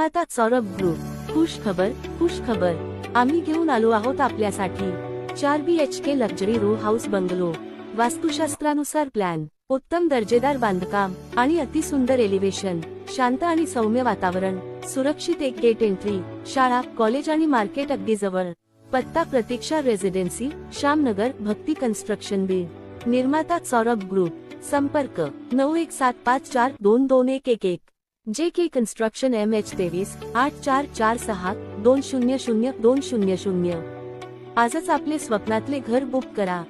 निर्माता सौरभ ग्रुप। खुश खबर, आम्ही घेऊन आलो आहोत आपल्यासाठी 4 BHK luxury row house bungalow. वास्तुशास्त्रानुसार प्लॅन, उत्तम दर्जेदार बांधकाम आणि अतिसुंदर एलिव्हेशन, शांत आणि सौम्य वातावरण, सुरक्षित एक गेट एंट्री, शाळा, कॉलेज आणि मार्केट अगदी जवळ। पत्ता प्रतीक्षा रेसिडेन्सी, श्यामनगर, भक्ती कन्स्ट्रक्शन बीड। निर्माता सौरभ ग्रुप। संपर्क 9175422111। JK construction MH 23 8446 200 200। आजच आपले स्वप्नातले घर बुक करा।